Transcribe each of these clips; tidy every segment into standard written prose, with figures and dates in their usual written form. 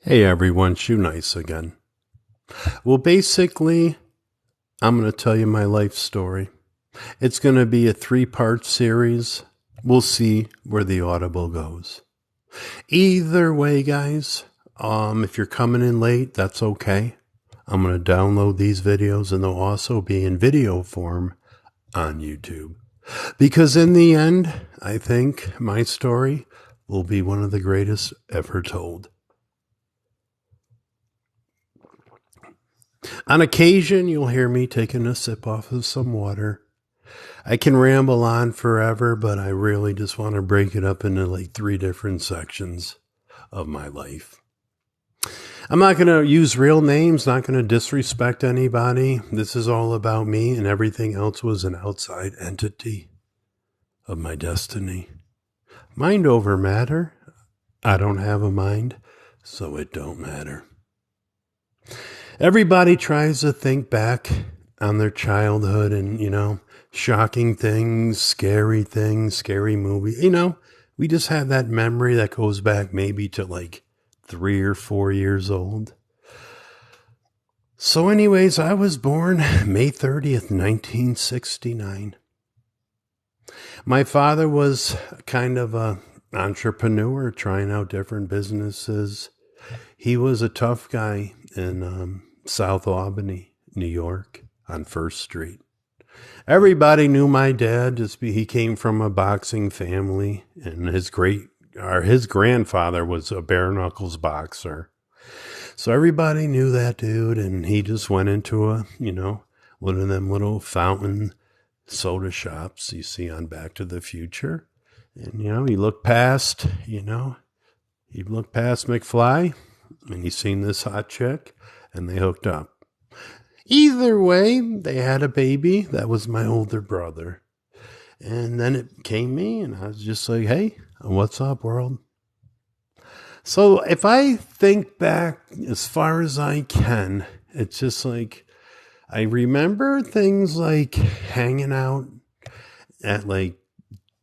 Hey everyone, Shoenic again. Well, basically, I'm going to tell you my life story. It's going to be a 3-part series. We'll see where the Audible goes. Either way, guys, if you're coming in late, that's okay. I'm going to download these videos and they'll also be in video form on YouTube. Because in the end, I think my story will be one of the greatest ever told. On occasion, you'll hear me taking a sip off of some water. I can ramble on forever, but I really just want to break it up into like 3 different sections of my life. I'm not going to use real names, not going to disrespect anybody. This is all about me, and everything else was an outside entity of my destiny. Mind over matter. I don't have a mind, so it don't matter. Everybody tries to think back on their childhood and, shocking things, scary movie. We just have that memory that goes back maybe to like 3 or 4 years old. So anyways, I was born May 30th, 1969. My father was kind of an entrepreneur trying out different businesses. He was a tough guy in South Albany, New York, on 1st Street. Everybody knew my dad. He came from a boxing family, and his grandfather was a bare knuckles boxer. So everybody knew that dude, and he just went into one of them little fountain soda shops you see on Back to the Future. And, he looked past McFly, and he seen this hot chick, and they hooked up. Either way, they had a baby. That was my older brother. And then it came me, and I was just like, hey, what's up, world? So if I think back as far as I can, it's just like I remember things like hanging out at like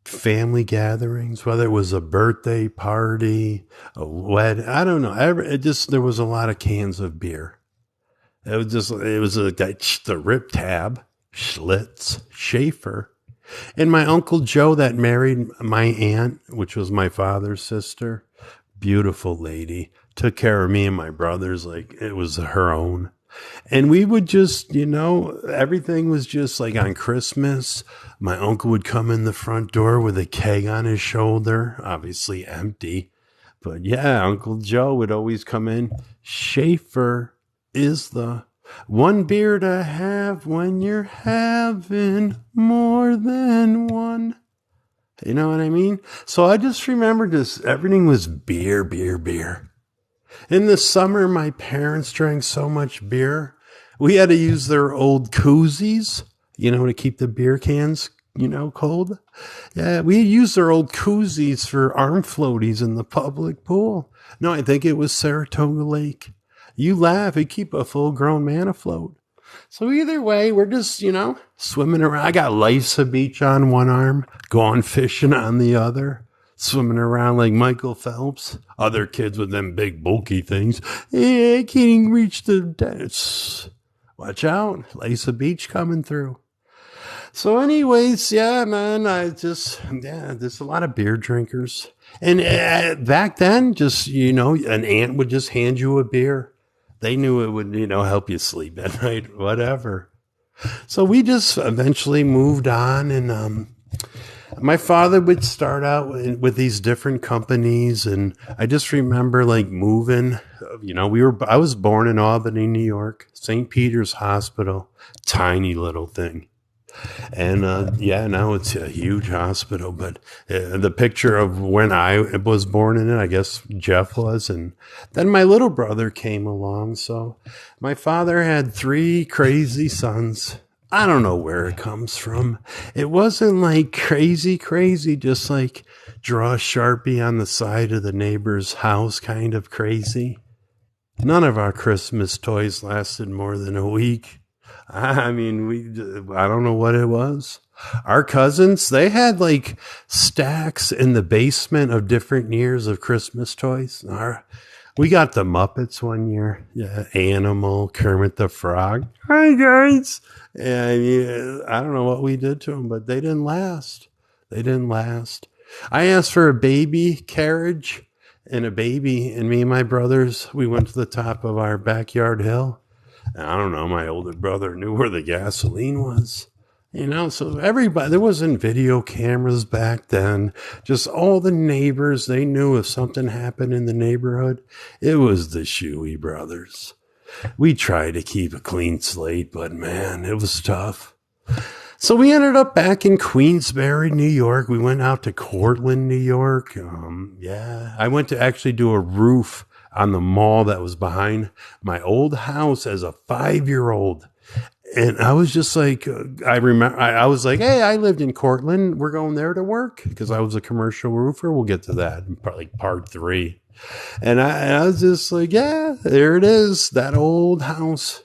family gatherings, whether it was a birthday party, a wedding, I don't know. There was a lot of cans of beer. It was the Rip Tab, Schlitz, Schaefer. And my Uncle Joe that married my aunt, which was my father's sister, beautiful lady, took care of me and my brothers like it was her own. And we would just, everything was just like on Christmas. My uncle would come in the front door with a keg on his shoulder, obviously empty. But yeah, Uncle Joe would always come in. Schaefer is the one beer to have when you're having more than one. You know what I mean? So I just remember everything was beer, beer, beer. In the summer, my parents drank so much beer. We had to use their old koozies, to keep the beer cans, cold. Yeah, we used their old koozies for arm floaties in the public pool. No, I think it was Saratoga Lake. You laugh, it keep a full-grown man afloat. So either way, we're just, swimming around. I got Lysa Beach on one arm, going fishing on the other. Swimming around like Michael Phelps. Other kids with them big bulky things. Hey, I can't even reach the dance. Watch out. Lysa Beach coming through. So anyways, yeah, man, there's a lot of beer drinkers. And back then, just, an aunt would just hand you a beer. They knew it would, help you sleep at night, whatever. So we just eventually moved on, and my father would start out with these different companies, and I just remember like moving. I was born in Albany, New York, St. Peter's Hospital, tiny little thing. And now it's a huge hospital, but the picture of when I was born in it, I guess Jeff was, and then my little brother came along. So my father had 3 crazy sons. I don't know where it comes from. It wasn't like crazy, just like draw a Sharpie on the side of the neighbor's house kind of crazy. None of our Christmas toys lasted more than a week. I don't know what it was. Our cousins, they had like stacks in the basement of different years of Christmas toys. We got the Muppets one year. Yeah, Animal, Kermit the Frog. Hi, guys. And yeah, I don't know what we did to them, but they didn't last. They didn't last. I asked for a baby carriage and a baby, and me and my brothers, we went to the top of our backyard hill. And I don't know, my older brother knew where the gasoline was. So everybody, there wasn't video cameras back then. Just all the neighbors, they knew if something happened in the neighborhood, it was the Shoey brothers. We tried to keep a clean slate, but man, it was tough. So we ended up back in Queensbury, New York. We went out to Cortland, New York. I went to actually do a roof on the mall that was behind my old house as a 5-year-old. And I was just like, I was like, hey, I lived in Cortland. We're going there to work because I was a commercial roofer. We'll get to that in probably part 3. And I was just like, yeah, there it is. That old house,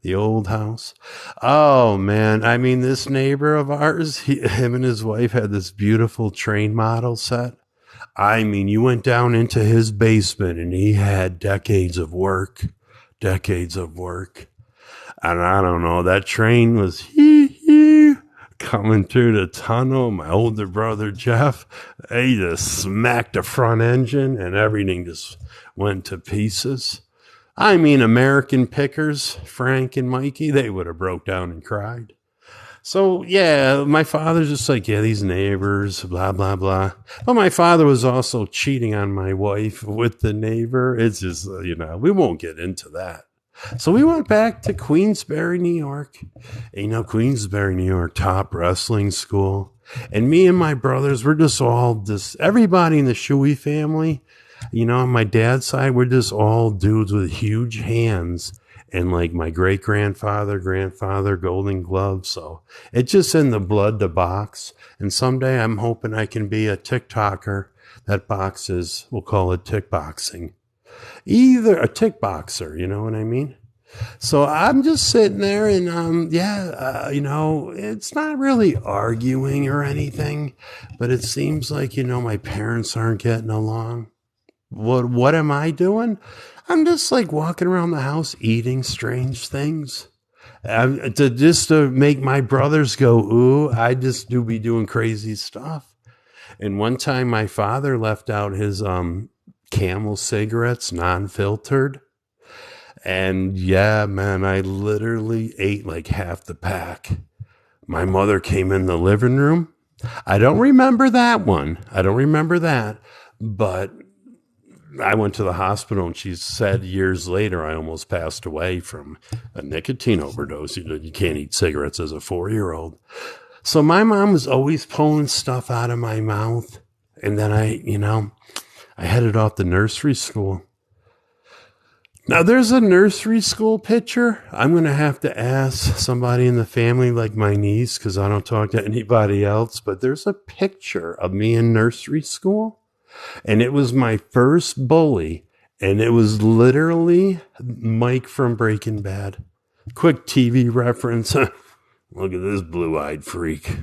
the old house. Oh man. I mean, this neighbor of ours, him and his wife had this beautiful train model set. I mean, you went down into his basement and he had decades of work. And I don't know, that train was coming through the tunnel. My older brother, Jeff, he just smacked the front engine and everything just went to pieces. I mean, American pickers, Frank and Mikey, they would have broke down and cried. So, yeah, my father's just like, yeah, these neighbors, blah, blah, blah. But my father was also cheating on my wife with the neighbor. It's just, we won't get into that. So we went back to Queensbury, New York. And, Queensbury, New York, top wrestling school. And me and my brothers, we're just everybody in the Shoey family, on my dad's side, we're just all dudes with huge hands. And like my grandfather, Golden Glove. So it's just in the blood to box. And someday I'm hoping I can be a TikToker that boxes. We'll call it tick boxing. Either a tick boxer, you know what I mean? So I'm just sitting there and, it's not really arguing or anything, but it seems like, my parents aren't getting along. What am I doing? I'm just like walking around the house eating strange things. To make my brothers go, ooh, I just do be doing crazy stuff. And one time my father left out his Camel cigarettes, non-filtered. And yeah, man, I literally ate like half the pack. My mother came in the living room. I don't remember that one. But I went to the hospital and she said years later, I almost passed away from a nicotine overdose. You can't eat cigarettes as a 4-year-old. So my mom was always pulling stuff out of my mouth. And then I headed off to nursery school. Now there's a nursery school picture. I'm going to have to ask somebody in the family, like my niece, because I don't talk to anybody else. But there's a picture of me in nursery school. And it was my first bully. And it was literally Mike from Breaking Bad. Quick TV reference. Look at this blue-eyed freak.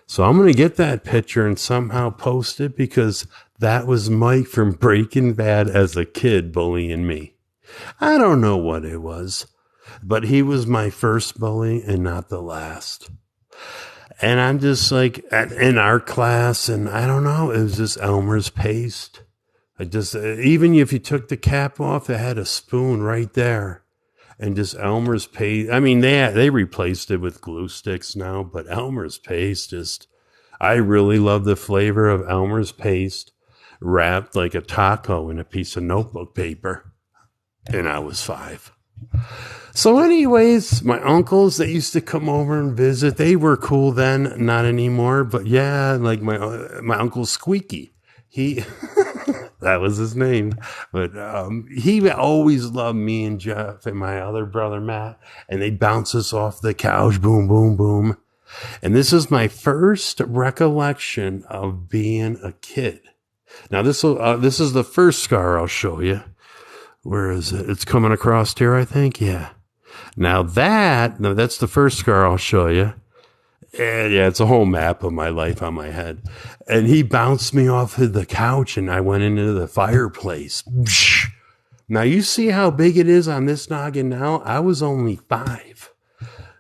So I'm going to get that picture and somehow post it because that was Mike from Breaking Bad as a kid bullying me. I don't know what it was, but he was my first bully and not the last. And I'm just like in our class, and I don't know, it was just Elmer's paste. Even if you took the cap off, it had a spoon right there. And just Elmer's paste. I mean, they replaced it with glue sticks now, but Elmer's paste I really love the flavor of Elmer's paste wrapped like a taco in a piece of notebook paper. And I was 5. So anyways, my uncles, they used to come over and visit. They were cool then, not anymore. But yeah, like my Uncle Squeaky, that was his name. But he always loved me and Jeff and my other brother, Matt. And they'd bounce us off the couch, boom, boom, boom. And this is my first recollection of being a kid. Now, this is the first scar I'll show you. Where is it? It's coming across here, I think. Yeah. Now that's the first scar I'll show you. And yeah, it's a whole map of my life on my head. And he bounced me off of the couch and I went into the fireplace. Now, you see how big it is on this noggin now? I was only 5.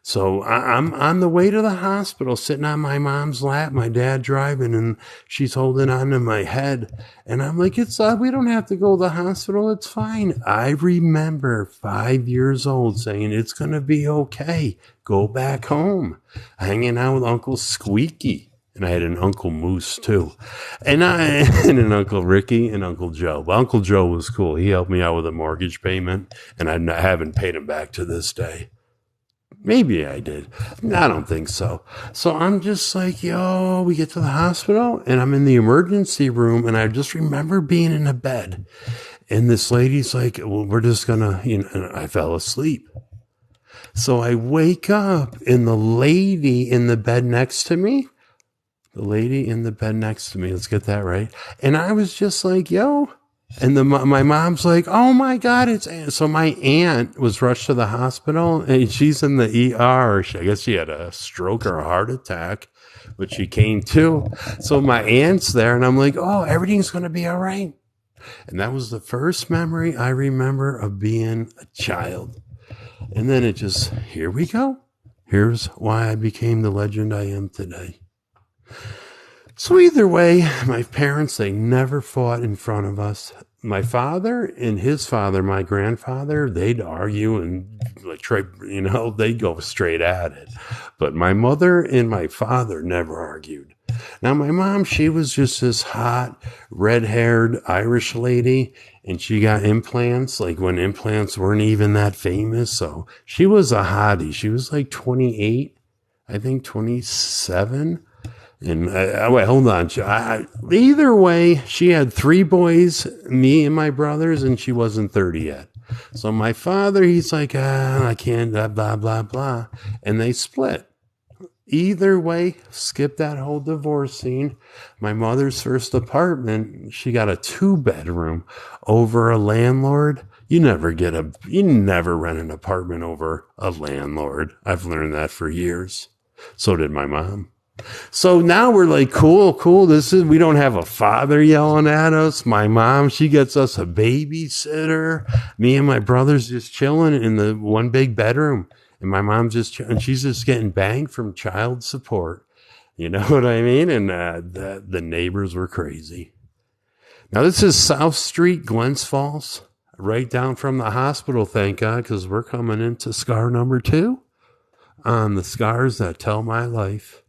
So I'm on the way to the hospital, sitting on my mom's lap, my dad driving, and she's holding on to my head. And I'm like, we don't have to go to the hospital. It's fine. I remember 5 years old saying, it's going to be okay. Go back home. Hanging out with Uncle Squeaky. And I had an Uncle Moose too. And an Uncle Ricky and Uncle Joe. But Uncle Joe was cool. He helped me out with a mortgage payment, and I haven't paid him back to this day. Maybe I did. I don't think so. So I'm just like, yo, we get to the hospital and I'm in the emergency room, and I just remember being in a bed, and this lady's like, well, we're just gonna, and I fell asleep. So I wake up, and the lady in the bed next to me, let's get that right. And I was just like, yo. And my mom's like, oh my God, it's Aunt. So my aunt was rushed to the hospital, and she's in the ER. I guess she had a stroke or a heart attack, but she came to. So my aunt's there, and I'm like, oh, everything's going to be all right. And that was the first memory I remember of being a child. And then it just, here we go. Here's why I became the legend I am today. So either way, my parents, they never fought in front of us. My father and his father, my grandfather, they'd argue and like try, they'd go straight at it. But my mother and my father never argued. Now, my mom, she was just this hot, red-haired Irish lady, and she got implants, like when implants weren't even that famous. So she was a hottie. She was like 28, I think 27. And wait, hold on. Either way, she had 3 boys, me and my brothers, and she wasn't 30 yet. So my father, he's like, I can't, blah, blah, blah. And they split. Either way, skip that whole divorce scene. My mother's first apartment, she got a 2-bedroom over a landlord. You never rent an apartment over a landlord. I've learned that for years. So did my mom. So now we're like, cool. We don't have a father yelling at us. My mom, she gets us a babysitter. Me and my brother's just chilling in the one big bedroom. And my mom's she's just getting banged from child support. You know what I mean? And the neighbors were crazy. Now this is South Street, Glens Falls, right down from the hospital, thank God, because we're coming into scar number 2 on the scars that tell my life.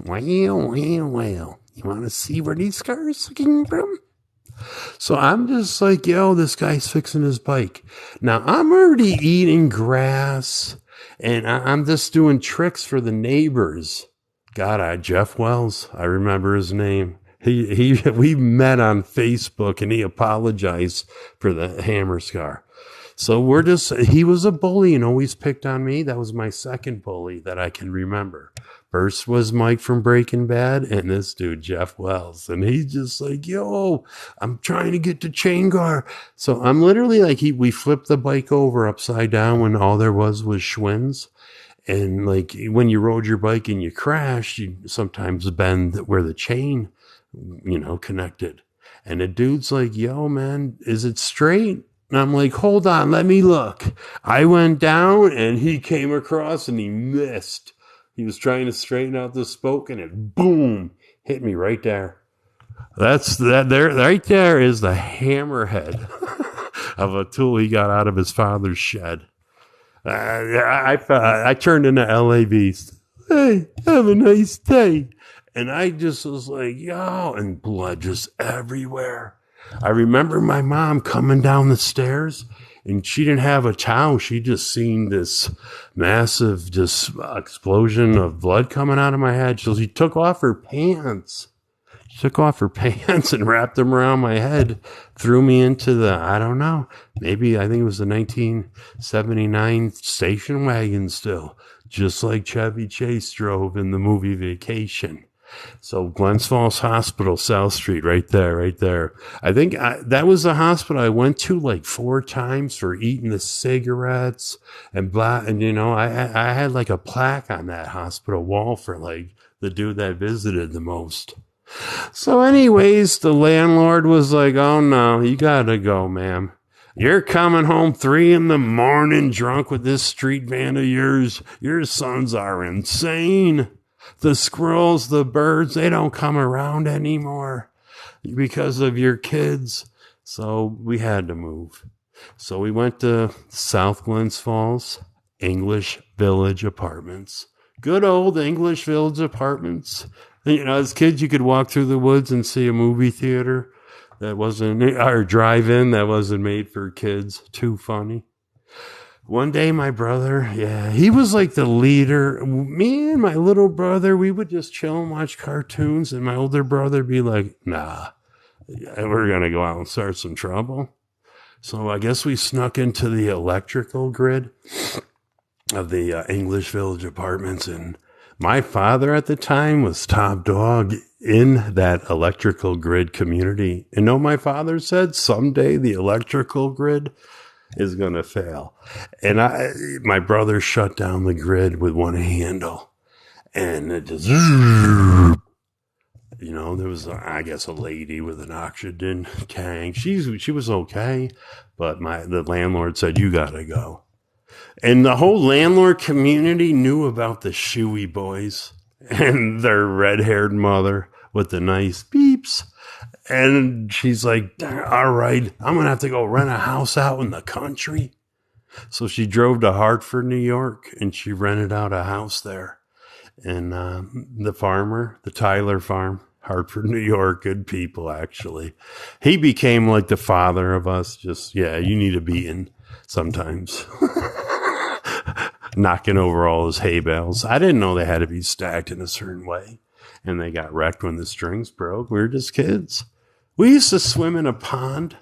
Well, you want to see where these scars came from? So I'm just like, yo, this guy's fixing his bike. Now I'm already eating grass, and I'm just doing tricks for the neighbors. God, Jeff Wells, I remember his name. We met on Facebook, and he apologized for the hammer scar. So he was a bully and always picked on me. That was my second bully that I can remember. First was Mike from Breaking Bad, and this dude, Jeff Wells. And he's just like, yo, I'm trying to get to chain guard. So I'm literally like, we flipped the bike over upside down when all there was Schwinns. And like when you rode your bike and you crashed, you sometimes bend where the chain, connected. And the dude's like, yo, man, is it straight? And I'm like, hold on, let me look. I went down, and he came across, and he missed. He was trying to straighten out the spoke, and it, boom, hit me right there. Right there is the hammerhead of a tool he got out of his father's shed. I turned into LA Beast. Hey, have a nice day. And I just was like, yo, and blood just everywhere. I remember my mom coming down the stairs, and she didn't have a towel. She just seen this massive explosion of blood coming out of my head. So she took off her pants. And wrapped them around my head, threw me into I think it was the 1979 station wagon still, just like Chevy Chase drove in the movie Vacation. So Glens Falls Hospital, South Street, right there. I think that was the hospital I went to like 4 times for eating the cigarettes and blah. And, I had like a plaque on that hospital wall for like the dude that visited the most. So anyways, the landlord was like, oh no, you gotta go, ma'am. You're coming home 3 a.m. drunk with this street band of yours. Your sons are insane. The squirrels, the birds, they don't come around anymore because of your kids. So we had to move. So we went to South Glens Falls, English Village Apartments. Good old English Village Apartments. You know, as kids, you could walk through the woods and see a movie theater that wasn't, or drive-in that wasn't made for kids. Too funny. One day, my brother, he was like the leader. Me and my little brother, we would just chill and watch cartoons, and my older brother would be like, nah, we're going to go out and start some trouble. So I guess we snuck into the electrical grid of the English Village Apartments, and my father at the time was top dog in that electrical grid community. And know my father said someday the electrical grid is going to fail. And my brother shut down the grid with one handle, and it just, you know, there was, I guess, a lady with an oxygen tank. She was okay, but the landlord said, you got to go. And the whole landlord community knew about the Shoey boys and their red-haired mother with the nice beeps. And she's like, all right, I'm going to have to go rent a house out in the country. So she drove to Hartford, New York, and she rented out a house there. And the farmer, the Tyler farm, Hartford, New York, good people, actually. He became like the father of us. Just, you need a beating sometimes. Knocking over all his hay bales. I didn't know they had to be stacked in a certain way. And they got wrecked when the strings broke. We were just kids. We used to swim in a pond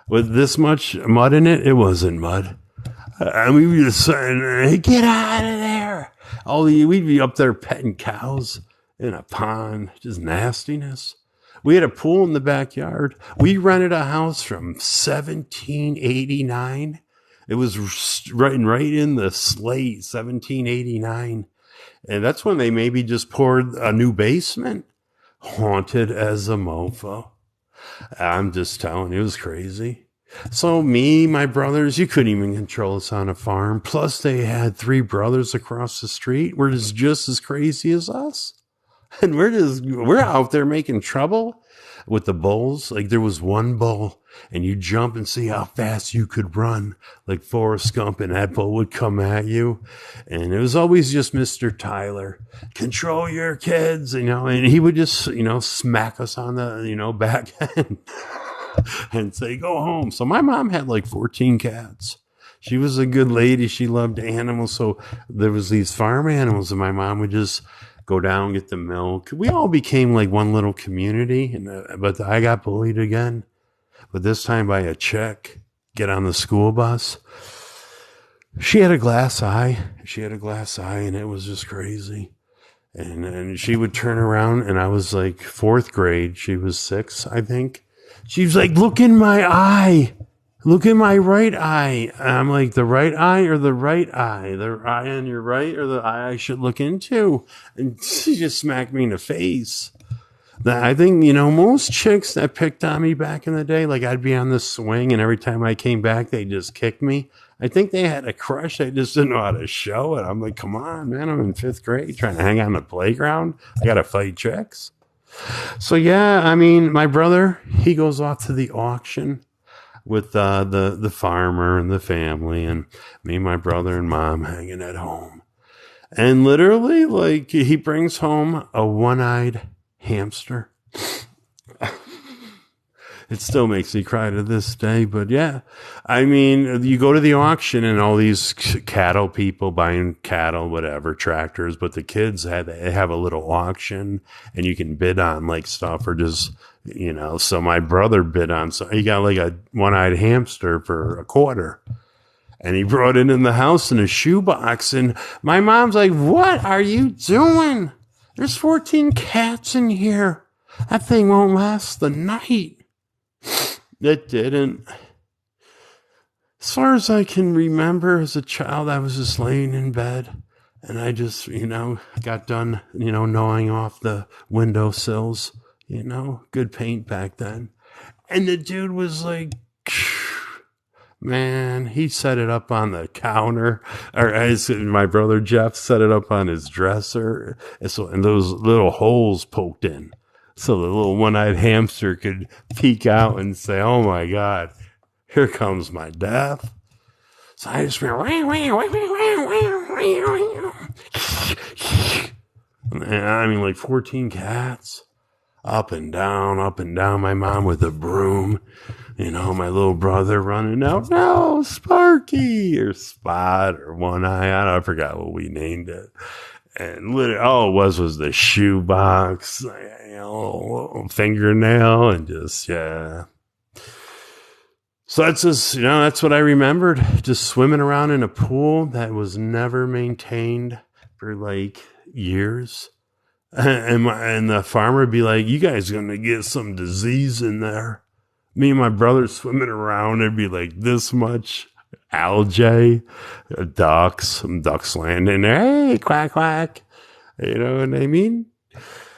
with this much mud in it. It wasn't mud. And we would just say, get out of there. We'd be up there petting cows in a pond. Just nastiness. We had a pool in the backyard. We rented a house from 1789. It was right in the slate, 1789. And that's when they maybe just poured a new basement. Haunted as a mofo. I'm just telling you, it was crazy. So me, my brothers, you couldn't even control us on a farm. Plus they had 3 brothers across the street. We're just as crazy as us. And we're out there making trouble with the bulls. Like there was one bull, and you jump and see how fast you could run, like Forrest Gump, and that bull would come at you. And it was always just Mr. Tyler, control your kids, and he would just, smack us on the, back end and say, go home. So my mom had like 14 cats. She was a good lady. She loved animals. So there was these farm animals, and my mom would just go down, get the milk. We all became like one little community, but I got bullied again. But this time by a chick. Get on the school bus. She had a glass eye. And it was just crazy. And she would turn around, and I was like 4th grade. She was 6, I think. She was like, look in my eye. Look in my right eye. And I'm like, the right eye or the right eye? The eye on your right or the eye I should look into? And she just smacked me in the face. I think, most chicks that picked on me back in the day, like I'd be on the swing, and every time I came back, they just kick me. I think they had a crush. They just didn't know how to show it. I'm like, come on, man. I'm in 5th grade trying to hang out on the playground. I got to fight chicks. So, my brother, he goes off to the auction with the farmer and the family, and me, my brother, and mom hanging at home. And literally, like, he brings home a one-eyed hamster. It still makes me cry to this day, but yeah. You go to the auction, and all these cattle people buying cattle, whatever, tractors, but the kids they have a little auction, and you can bid on like stuff, or just, so my brother bid on, so he got like a one-eyed hamster for $0.25. And he brought it in the house in a shoebox, and my mom's like, what are you doing? There's 14 cats in here. That thing won't last the night. It didn't. As far as I can remember, as a child, I was just laying in bed, and I just, got done, gnawing off the windowsills, good paint back then. And the dude was like, Man, he set it up on the counter, or my brother Jeff set it up on his dresser, and those little holes poked in, so the little one-eyed hamster could peek out and say, "Oh my God, here comes my death." So I just went, I mean, like 14 cats, up and down, up and down. My mom with a broom. My little brother running out, no, Sparky, or Spot, or One Eye. I forgot what we named it. And literally, all it was the shoebox, fingernail, and just, yeah. So that's just, that's what I remembered. Just swimming around in a pool that was never maintained for like years. And the farmer would be like, "You guys are going to get some disease in there." Me and my brother swimming around, it'd be like this much algae, some ducks landing there. Hey, quack, quack. You know what I mean?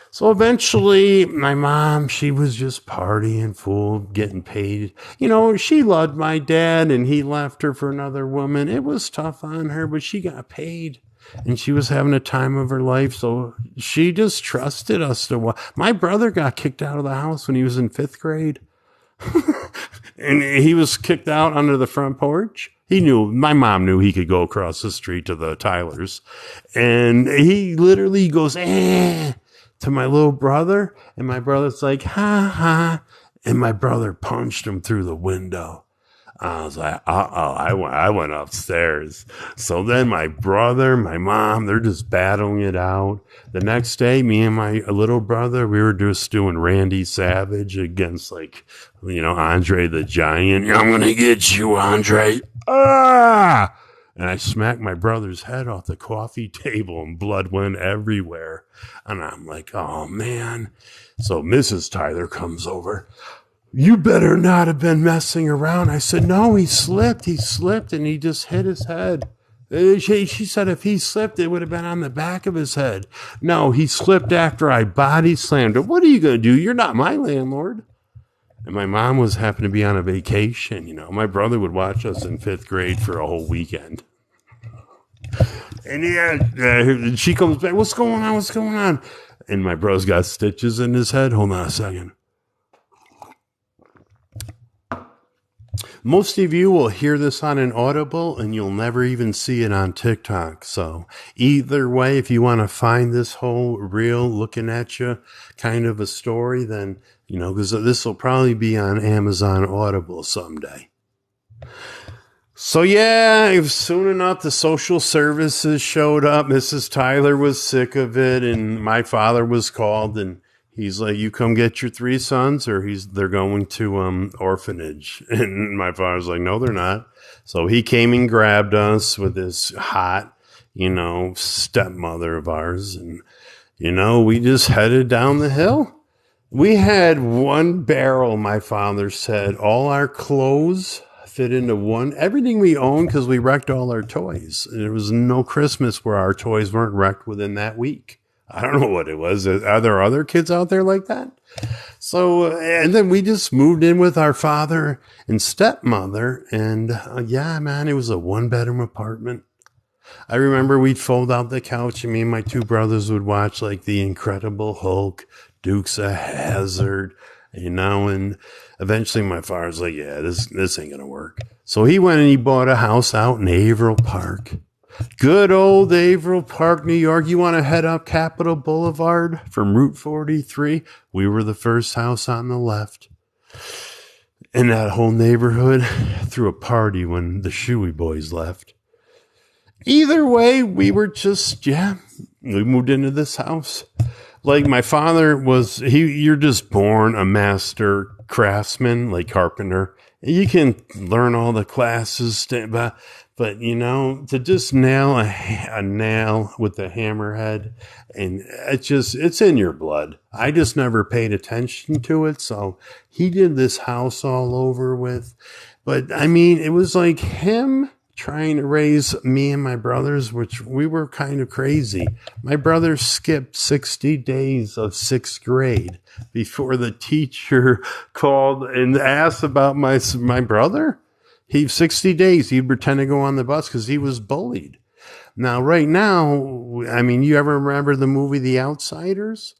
So eventually, my mom, she was just partying, full, getting paid. She loved my dad, and he left her for another woman. It was tough on her, but she got paid. And she was having a time of her life, so she just trusted us to watch. My brother got kicked out of the house when he was in 5th grade. And he was kicked out under the front porch. My mom knew he could go across the street to the Tylers. And he literally goes, to my little brother. And my brother's like, ha, ha. And my brother punched him through the window. I was like, I went upstairs. So then my brother, my mom, they're just battling it out. The next day, me and my little brother, we were just doing Randy Savage against Andre the Giant. "I'm going to get you, Andre." Ah! And I smacked my brother's head off the coffee table and blood went everywhere. And I'm like, oh man. So Mrs. Tyler comes over. "You better not have been messing around." I said, "No, he slipped, and he just hit his head." She said if he slipped, it would have been on the back of his head. "No, he slipped after I body slammed him." "What are you going to do? You're not my landlord." And my mom happened to be on a vacation. My brother would watch us in 5th grade for a whole weekend. And she comes back, "What's going on? What's going on?" And my brother's got stitches in his head. Hold on a second. Most of you will hear this on an Audible, and you'll never even see it on TikTok. So either way, if you want to find this whole real looking at you kind of a story, then, because this will probably be on Amazon Audible someday. So yeah, soon enough, the social services showed up. Mrs. Tyler was sick of it, and my father was called, and he's like, "You come get your 3 sons, or they're going to orphanage." And my father's like, "No, they're not." So he came and grabbed us with this hot, stepmother of ours, and we just headed down the hill. We had 1 barrel, my father said. All our clothes fit into one. Everything we owned, because we wrecked all our toys. There was no Christmas where our toys weren't wrecked within that week. I don't know what it was. Are there other kids out there like that? So, and then we just moved in with our father and stepmother. And yeah, man, it was a 1-bedroom apartment. I remember we'd fold out the couch, and me and my 2 brothers would watch like The Incredible Hulk, Dukes of Hazzard, and eventually my father's like, "Yeah, this ain't gonna work." So he went and he bought a house out in Averill Park. Good old Averill Park, New York. You want to head up Capitol Boulevard from Route 43? We were the first house on the left. And that whole neighborhood threw a party when the Shoey boys left. Either way, we were just, we moved into this house. Like my father you're just born a master craftsman, like carpenter. You can learn all the classes, but to just nail a nail with a hammerhead, and it's in your blood. I just never paid attention to it. So he did this house all over with, but I mean, it was like him trying to raise me and my brothers, which we were kind of crazy. My brother skipped 60 days of 6th grade before the teacher called and asked about my brother. He 60 days, he'd pretend to go on the bus because he was bullied. Now, right now, I mean, you ever remember the movie The Outsiders?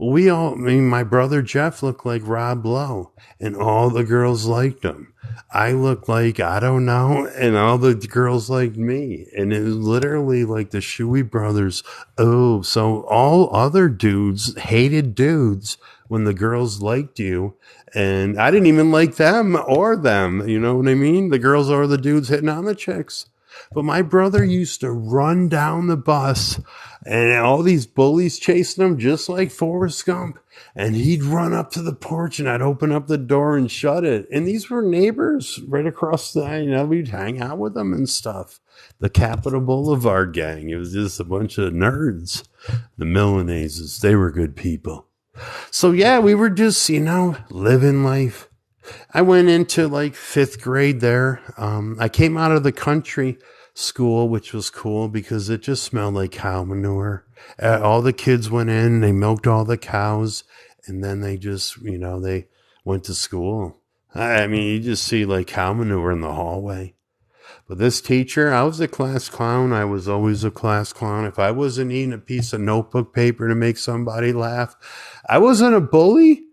I mean, my brother Jeff looked like Rob Lowe, and all the girls liked him. I looked like, I don't know, and all the girls liked me. And it was literally like the Shoey brothers. Oh, so all other dudes hated dudes when the girls liked you. And I didn't even like them or them. You know what I mean? The girls or the dudes hitting on the chicks. But my brother used to run down the bus and all these bullies chasing him just like Forrest Gump. And he'd run up to the porch and I'd open up the door and shut it. And these were neighbors right across we'd hang out with them and stuff. The Capitol Boulevard gang. It was just a bunch of nerds. The Milanese, they were good people. So yeah, we were just, living life. I went into like 5th grade there. I came out of the country school, which was cool because it just smelled like cow manure. All the kids went in, they milked all the cows, and then they just, they went to school. I mean, you just see like cow manure in the hallway. But this teacher, I was a class clown. I was always a class clown. If I wasn't eating a piece of notebook paper to make somebody laugh, I wasn't a bully,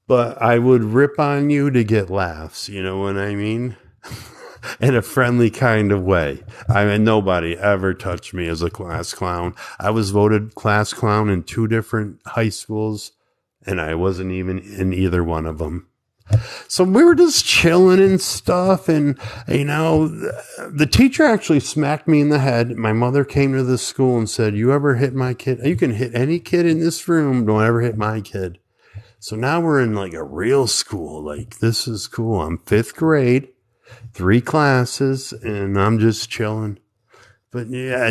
but I would rip on you to get laughs. You know what I mean? In a friendly kind of way. I mean, nobody ever touched me as a class clown. I was voted class clown in 2 different high schools, and I wasn't even in either one of them. So we were just chilling and stuff. And, the teacher actually smacked me in the head. My mother came to the school and said, "You ever hit my kid? You can hit any kid in this room. Don't ever hit my kid." So now we're in like a real school. Like, this is cool. I'm 5th grade, 3 classes, and I'm just chilling. But yeah,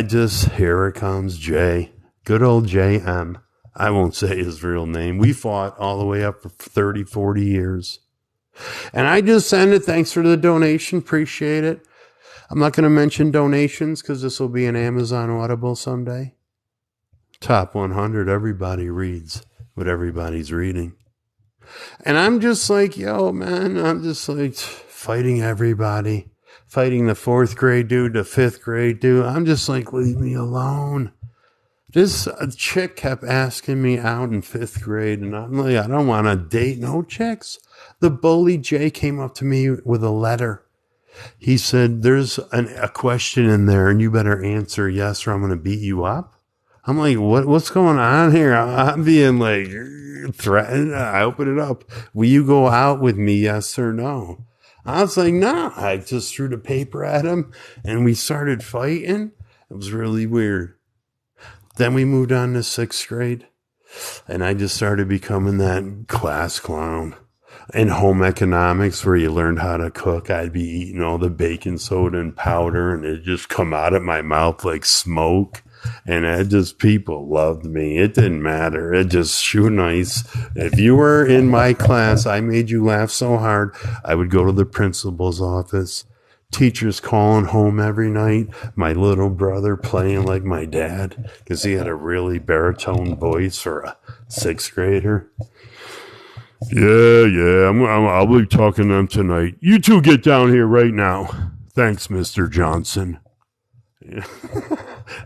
here it comes, Jay. Good old JM. I won't say his real name. We fought all the way up for 30, 40 years. And I just send it. Thanks for the donation. Appreciate it. I'm not going to mention donations because this will be an Amazon Audible someday. Top 100. Everybody reads what everybody's reading. And I'm just like, yo, man, I'm just like fighting everybody. Fighting the 4th grade dude, the 5th grade dude. I'm just like, leave me alone. This chick kept asking me out in 5th grade, and I'm like, I don't want to date no chicks. The bully Jay came up to me with a letter. He said, there's a question in there, and you better answer yes or I'm going to beat you up. I'm like, what's going on here? I'm being like threatened. I open it up. Will you go out with me, yes or no? I was like, no. I just threw the paper at him, and we started fighting. It was really weird. Then we moved on to 6th grade, and I just started becoming that class clown. In home economics, where you learned how to cook, I'd be eating all the baking soda and powder, and it'd just come out of my mouth like smoke. And people loved me. It didn't matter. It just Shoenic. If you were in my class, I made you laugh so hard, I would go to the principal's office. Teachers calling home every night. My little brother playing like my dad because he had a really baritone voice for a 6th grader. Yeah. I'll be talking to them tonight. You two get down here right now. Thanks, Mr. Johnson. Yeah.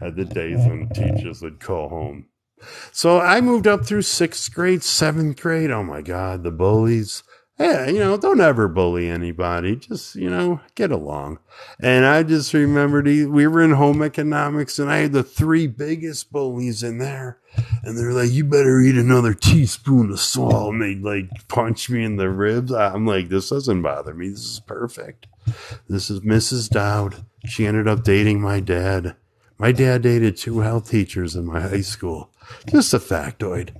At the days when teachers would call home. So I moved up through 6th grade, 7th grade. Oh my God, the bullies. Yeah, don't ever bully anybody. Just, get along. And I just remembered we were in home economics, and I had the 3 biggest bullies in there. And they're like, you better eat another teaspoon of salt. And they'd like punch me in the ribs. I'm like, this doesn't bother me. This is perfect. This is Mrs. Dowd. She ended up dating my dad. My dad dated 2 health teachers in my high school. Just a factoid.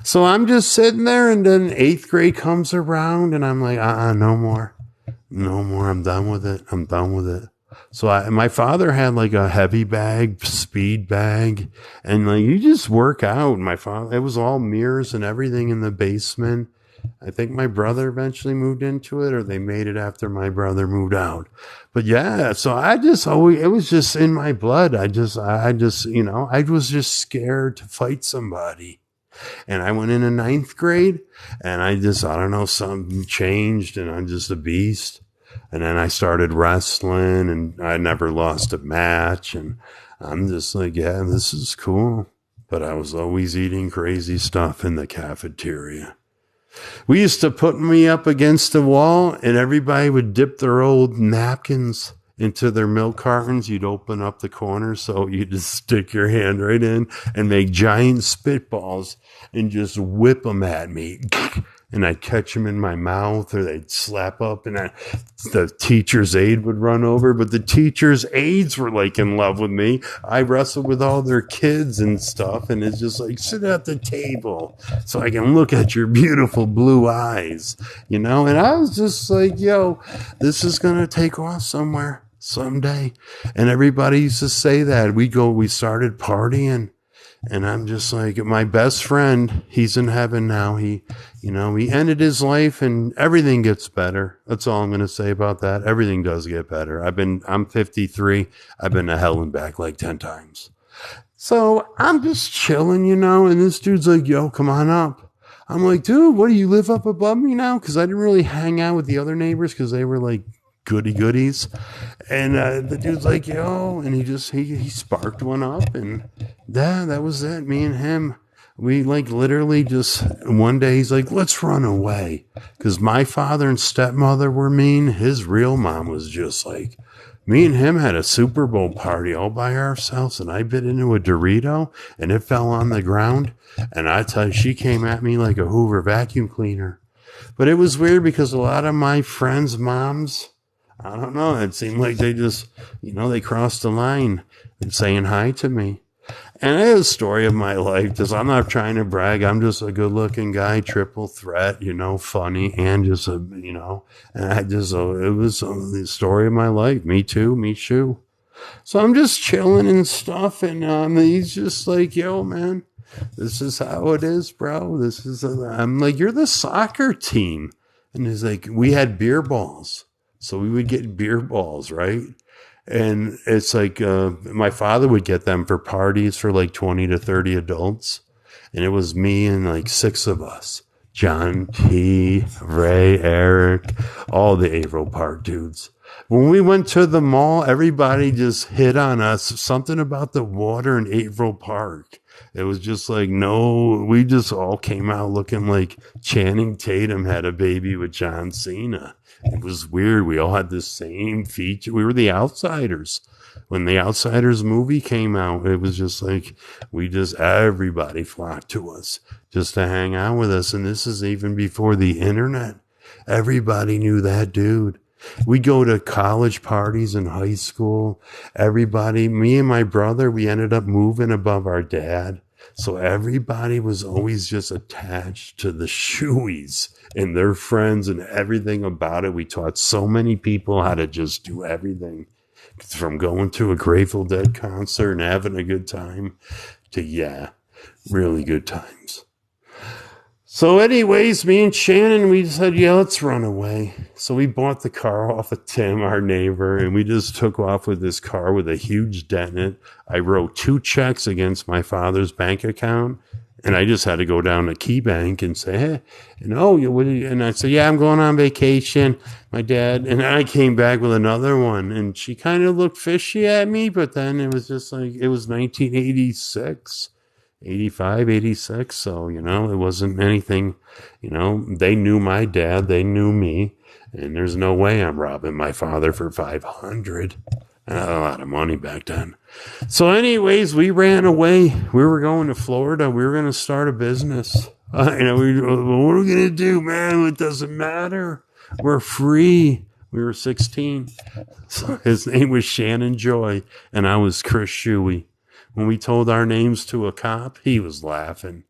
So I'm just sitting there, and then 8th grade comes around, and I'm like, no more. No more. I'm done with it. So my father had like a heavy bag, speed bag, and like you just work out. My father, it was all mirrors and everything in the basement. I think my brother eventually moved into it, or they made it after my brother moved out. But yeah, so it was just in my blood. I was just scared to fight somebody. And I went into 9th grade, and I don't know, something changed, and I'm just a beast. And then I started wrestling, and I never lost a match. And I'm just like, yeah, this is cool. But I was always eating crazy stuff in the cafeteria. We used to put me up against the wall, and everybody would dip their old napkins into their milk cartons. You'd open up the corners, so you just stick your hand right in and make giant spitballs and just whip them at me. And I'd catch them in my mouth, or they'd slap up, and the teacher's aide would run over. But the teacher's aides were like in love with me. I wrestled with all their kids and stuff, and it's just like, sit at the table so I can look at your beautiful blue eyes, you know? And I was just like, yo, this is going to take off somewhere someday. And everybody used to say that. We started partying. And I'm just like, my best friend, he's in heaven now. He ended his life, and everything gets better. That's all I'm going to say about that. Everything does get better. I'm 53. I've been to hell and back like 10 times. So I'm just chilling, and this dude's like, yo, come on up. I'm like, dude, what do you live up above me now? Cause I didn't really hang out with the other neighbors, cause they were like goodies. And the dude's like, yo, and he sparked one up, and that was it. Me and him, we like literally just one day he's like, let's run away. Cause my father and stepmother were mean. His real mom was just like, me and him had a Super Bowl party all by ourselves, and I bit into a Dorito and it fell on the ground. And I tell you, she came at me like a Hoover vacuum cleaner. But it was weird because a lot of my friends' moms, I don't know, it seemed like they just, they crossed the line and saying hi to me. And it is a story of my life, because I'm not trying to brag. I'm just a good looking guy, triple threat, funny, and just and it was the story of my life. Me too, me too. So I'm just chilling and stuff. And he's just like, yo, man, this is how it is, bro. I'm like, you're the soccer team. And he's like, we had beer balls. So we would get beer balls, right? And it's like, my father would get them for parties for like 20 to 30 adults. And it was me and like 6 of us. John T, Ray, Eric, all the Averill Park dudes. When we went to the mall, everybody just hit on us. Something about the water in Averill Park. It was just like, no, we just all came out looking like Channing Tatum had a baby with John Cena. It was weird. We all had the same feature. We were the Outsiders. When the Outsiders movie came out, it was just like, everybody flocked to us just to hang out with us. And this is even before the internet. Everybody knew that dude. We go to college parties in high school. Everybody, me and my brother, we ended up moving above our dad. So everybody was always just attached to the Shoeys and their friends and everything about it. We taught so many people how to just do everything, from going to a Grateful Dead concert and having a good time to, really good times. So anyways, me and Shannon, we said, let's run away. So we bought the car off of Tim, our neighbor, and we just took off with this car with a huge dent in it. I wrote 2 checks against my father's bank account, and I just had to go down to Key Bank and say, hey, and I said, I'm going on vacation, my dad. And I came back with another one, and she kind of looked fishy at me, but then it was just like, it was 1986. 85, 86. So, it wasn't anything, they knew my dad, they knew me, and there's no way I'm robbing my father for $500. I had a lot of money back then. So anyways, we ran away. We were going to Florida. We were going to start a business. What are we going to do, man? It doesn't matter. We're free. We were 16. So his name was Shannon Joy, and I was Chris Shuey. When we told our names to a cop, he was laughing.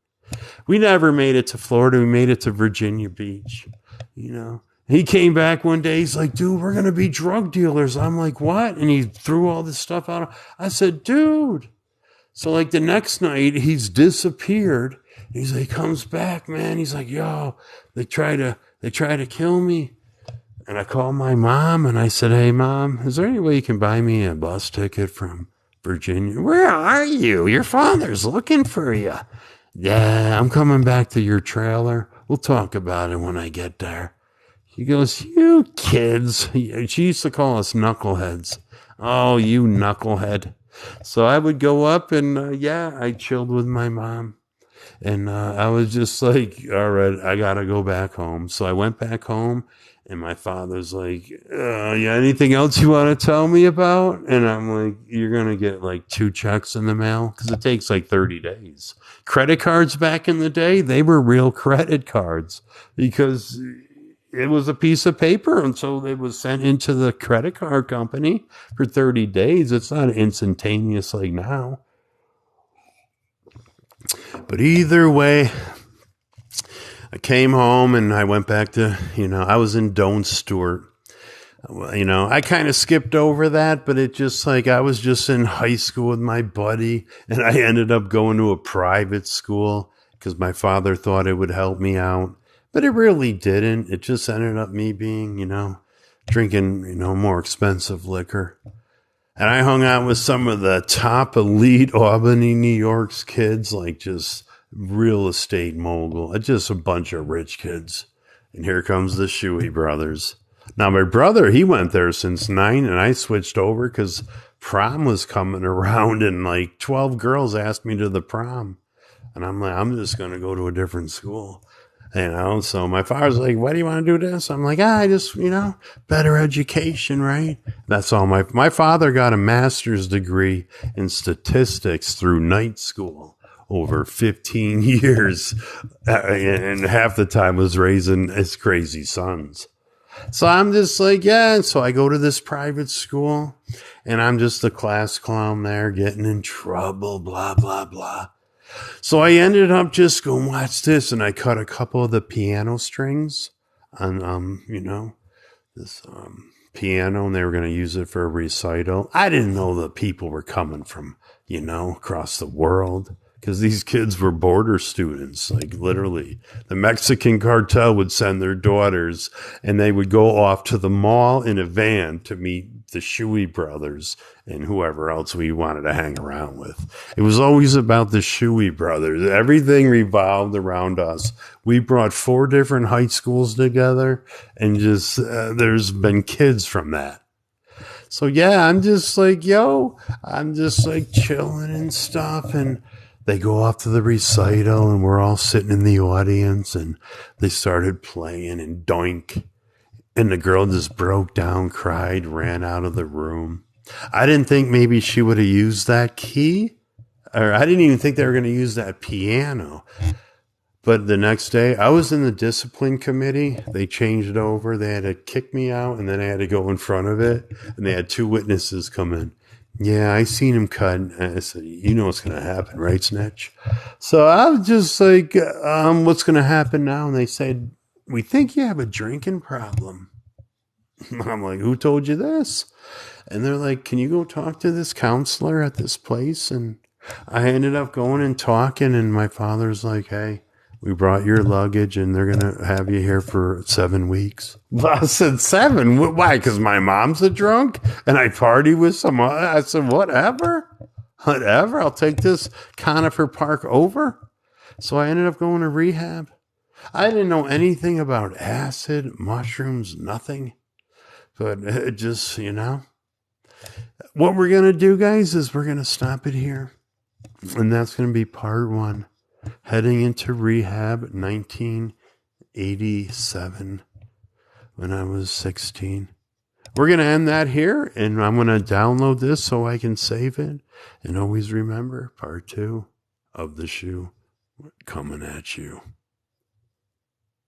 We never made it to Florida. We made it to Virginia Beach. He came back one day. He's like, dude, we're going to be drug dealers. I'm like, what? And he threw all this stuff out. I said, dude. So like the next night, he's disappeared. He's like, comes back, man. He's like, yo, they try to kill me. And I called my mom and I said, hey, Mom, is there any way you can buy me a bus ticket from Virginia? Where are you? Your father's looking for you. Yeah, I'm coming back to your trailer. We'll talk about it when I get there. He goes, you kids. She used to call us knuckleheads. Oh, you knucklehead. So I would go up and, I chilled with my mom. And I was just like, all right, I got to go back home. So I went back home, and my father's like, anything else you want to tell me about? And I'm like, you're going to get like 2 checks in the mail because it takes like 30 days. Credit cards back in the day, they were real credit cards because it was a piece of paper. And so it was sent into the credit card company for 30 days. It's not instantaneous like now. But either way, I came home and I went back to, I was in Doane Stewart. I kind of skipped over that, but it just like I was just in high school with my buddy, and I ended up going to a private school because my father thought it would help me out, but it really didn't. It just ended up me being, drinking, more expensive liquor. And I hung out with some of the top elite Albany, New York's kids, like just real estate mogul, just a bunch of rich kids. And here comes the Shoey brothers. Now, my brother, he went there since 9, and I switched over because prom was coming around, and like 12 girls asked me to the prom. And I'm like, I'm just going to go to a different school. So my father's like, why do you want to do this? I'm like, I just, better education, right? That's all. My father got a master's degree in statistics through night school over 15 years. And half the time was raising his crazy sons. So I'm just like, and so I go to this private school, and I'm just a class clown there, getting in trouble, blah, blah, blah. So I ended up just going, watch this, and I cut a couple of the piano strings on, this piano, and they were going to use it for a recital. I didn't know that people were coming from, across the world. Because these kids were border students, like literally. The Mexican cartel would send their daughters, and they would go off to the mall in a van to meet the Shoey brothers and whoever else we wanted to hang around with. It was always about the Shoey brothers. Everything revolved around us. We brought 4 different high schools together, and just there's been kids from that. So I'm just like, I'm just like chilling and stuff, and they go off to the recital, and we're all sitting in the audience, and they started playing, and doink. And the girl just broke down, cried, ran out of the room. I didn't think maybe she would have used that key, or I didn't even think they were going to use that piano. But the next day, I was in the discipline committee. They changed it over. They had to kick me out, and then I had to go in front of it, and they had 2 witnesses come in. Yeah, I seen him cut. I said, you know what's going to happen, right, Snitch? So I was just like, what's going to happen now? And they said, we think you have a drinking problem. I'm like, who told you this? And they're like, can you go talk to this counselor at this place? And I ended up going and talking, and my father's like, hey, we brought your luggage, and they're going to have you here for 7 weeks. I said, 7? Why? Because my mom's a drunk and I party with some. I said, whatever. I'll take this Conifer Park over. So I ended up going to rehab. I didn't know anything about acid, mushrooms, nothing. But it just, What we're going to do, guys, is we're going to stop it here. And that's going to be part 1. Heading into rehab, 1987, when I was 16. We're going to end that here, and I'm going to download this so I can save it. And always remember, part 2 of the shoe coming at you.